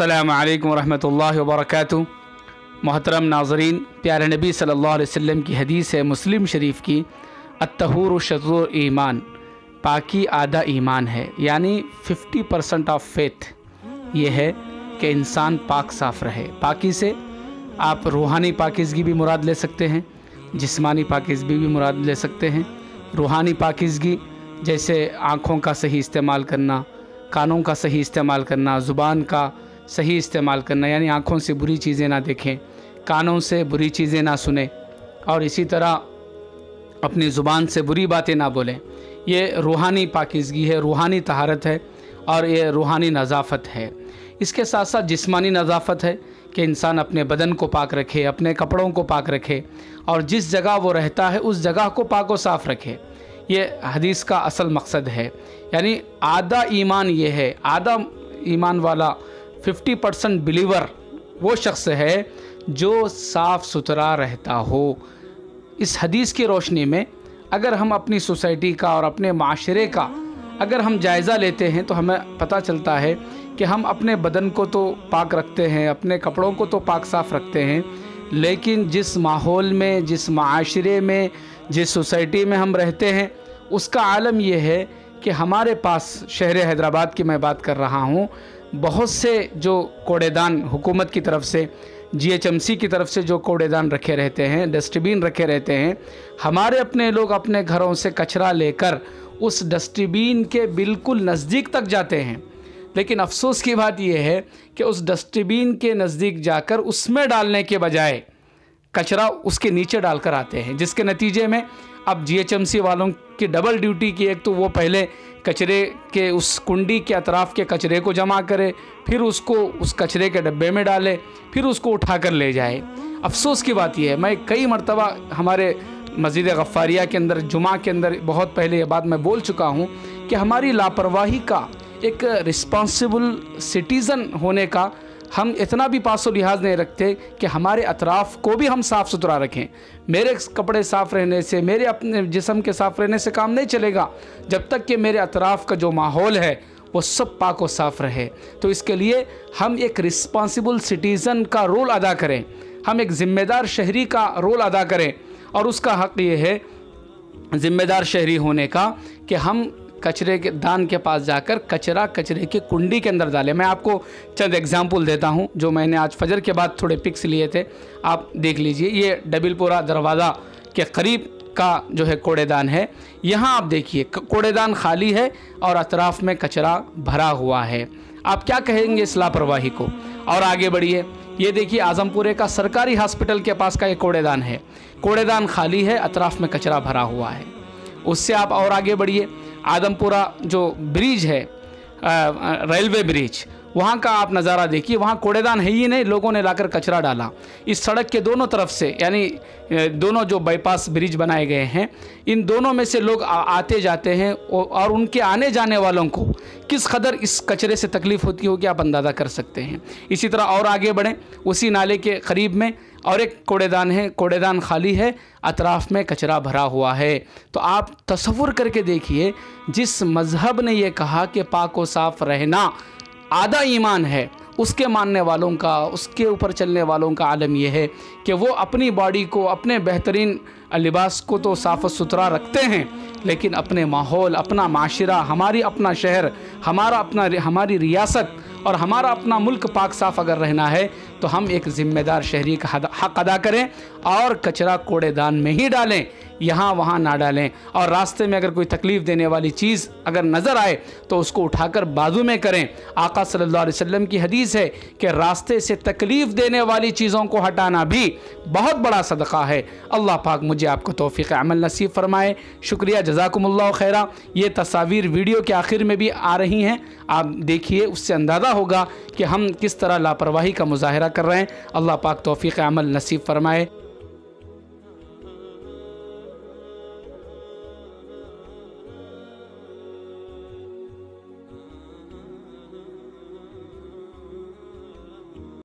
अस्सलामु अलैकुम वरहमतुल्लाहि वबरकातुहू। मोहतरम नाज़रीन, प्यारे नबी सल्लल्लाहु अलैहि वसल्लम की हदीस है मुस्लिम शरीफ की, अत्तहूरु शत्रुल ईमान, पाकी आधा ईमान है। यानी 50% ऑफ फेथ ये है कि इंसान पाक साफ़ रहे। पाकी से आप रूहानी पाकीज़गी भी मुराद ले सकते हैं, जिस्मानी पाकीज़गी भी मुराद ले सकते हैं। रूहानी पाकीज़गी जैसे आँखों का सही इस्तेमाल करना, कानों का सही इस्तेमाल करना, ज़ुबान का सही इस्तेमाल करना, यानी आँखों से बुरी चीज़ें ना देखें, कानों से बुरी चीज़ें ना सुने, और इसी तरह अपनी ज़ुबान से बुरी बातें ना बोलें। ये रूहानी पाकीज़गी है, रूहानी तहारत है और ये रूहानी नज़ाफ़त है। इसके साथ साथ जिस्मानी नज़ाफ़त है कि इंसान अपने बदन को पाक रखे, अपने कपड़ों को पाक रखे और जिस जगह वो रहता है उस जगह को पाक व साफ़ रखे। ये हदीस का असल मकसद है। यानी आधा ईमान ये है, आधा ईमान वाला 50% बिलीवर वो शख्स है जो साफ़ सुथरा रहता हो। इस हदीस की रोशनी में अगर हम अपनी सोसाइटी का और अपने माशरे का अगर हम जायज़ा लेते हैं तो हमें पता चलता है कि हम अपने बदन को तो पाक रखते हैं, अपने कपड़ों को तो पाक साफ़ रखते हैं, लेकिन जिस माहौल में, जिस माशरे में, जिस सोसाइटी में हम रहते हैं उसका आलम यह है कि हमारे पास, शहर हैदराबाद की मैं बात कर रहा हूँ, बहुत से जो कूड़ेदान हुकूमत की तरफ से, GHMC की तरफ से जो कूड़ेदान रखे रहते हैं, डस्टबिन रखे रहते हैं, हमारे अपने लोग अपने घरों से कचरा लेकर उस डस्टबिन के बिल्कुल नज़दीक तक जाते हैं। लेकिन अफसोस की बात यह है कि उस डस्टबिन के नज़दीक जाकर उसमें डालने के बजाय कचरा उसके नीचे डालकर आते हैं, जिसके नतीजे में अब GHMC वालों की डबल ड्यूटी की, एक तो वो पहले कचरे के उस कुंडी के अतराफ़ के कचरे को जमा करे, फिर उसको उस कचरे के डब्बे में डाले, फिर उसको उठाकर ले जाए। अफसोस की बात यह है, मैं कई मरतबा हमारे मस्जिद गफ़ारिया के अंदर, जुमा के अंदर बहुत पहले ये बात मैं बोल चुका हूँ कि हमारी लापरवाही का, एक रिस्पॉन्सिबल सिटीज़न होने का हम इतना भी पासो लिहाज नहीं रखते कि हमारे अतराफ़ को भी हम साफ़ सुथरा रखें। मेरे कपड़े साफ़ रहने से, मेरे अपने जिस्म के साफ़ रहने से काम नहीं चलेगा जब तक कि मेरे अतराफ़ का जो माहौल है वो सब पाक व साफ़ रहे। तो इसके लिए हम एक रिस्पॉन्सिबल सिटीज़न का रोल अदा करें, हम एक ज़िम्मेदार शहरी का रोल अदा करें, और उसका हक़ ये है ज़िम्मेदार शहरी होने का कि हम कचरे के दान के पास जाकर कचरा कचरे के कुंडी के अंदर डालें। मैं आपको चंद एग्जाम्पल देता हूं जो मैंने आज फजर के बाद थोड़े पिक्स लिए थे, आप देख लीजिए। ये डबिलपुरा दरवाज़ा के करीब का जो है कूड़ेदान है। यहाँ आप देखिए कूड़ेदान खाली है और अतराफ़ में कचरा भरा हुआ है। आप क्या कहेंगे इस लापरवाही को? और आगे बढ़िए, ये देखिए आज़मपुरे का सरकारी हॉस्पिटल के पास का ये कूड़ेदान है, कूड़ेदान खाली है, अतराफ़ में कचरा भरा हुआ है। उससे आप और आगे बढ़िए, आदमपुरा जो ब्रिज है, रेलवे ब्रिज, वहाँ का आप नज़ारा देखिए, वहाँ कूड़ेदान है ही नहीं, लोगों ने लाकर कचरा डाला। इस सड़क के दोनों तरफ से, यानी दोनों जो बाईपास ब्रिज बनाए गए हैं, इन दोनों में से लोग आते जाते हैं और उनके आने जाने वालों को किस कदर इस कचरे से तकलीफ़ होती होगी आप अंदाज़ा कर सकते हैं। इसी तरह और आगे बढ़ें, उसी नाले के करीब में और एक कूड़ेदान है, कूड़ेदान खाली है, अतराफ़ में कचरा भरा हुआ है। तो आप तसव्वुर करके देखिए, जिस मज़हब ने ये कहा कि पाक व साफ़ रहना आधा ईमान है, उसके मानने वालों का, उसके ऊपर चलने वालों का आलम यह है कि वो अपनी बॉडी को, अपने बेहतरीन लिबास को तो साफ़ सुथरा रखते हैं, लेकिन अपने माहौल, अपना माशरा, हमारी अपना शहर, हमारी रियासत और हमारा अपना मुल्क पाक साफ़ अगर रहना है तो हम एक ज़िम्मेदार शहरी का हक़ अदा करें और कचरा कूड़ेदान में ही डालें, यहाँ वहाँ ना डालें। और रास्ते में अगर कोई तकलीफ़ देने वाली चीज़ अगर नज़र आए तो उसको उठाकर बाजू में करें। आका सल्लल्लाहु अलैहि वसल्लम की हदीस है कि रास्ते से तकलीफ़ देने वाली चीज़ों को हटाना भी बहुत बड़ा सदक़ा है। अल्लाह पाक मुझे आपको तौफ़ीक़ अमल नसीब फ़रमाए। शुक्रिया, जज़ाकुमुल्लाह खैरा। ये तस्वीर वीडियो के आखिर में भी आ रही हैं, आप देखिए, उससे अंदाज़ा होगा कि हम किस तरह लापरवाही का मुज़ाहरा कर रहे हैं। अल्लाह पाक तौफ़ीक़ अमल नसीब फ़रमाए।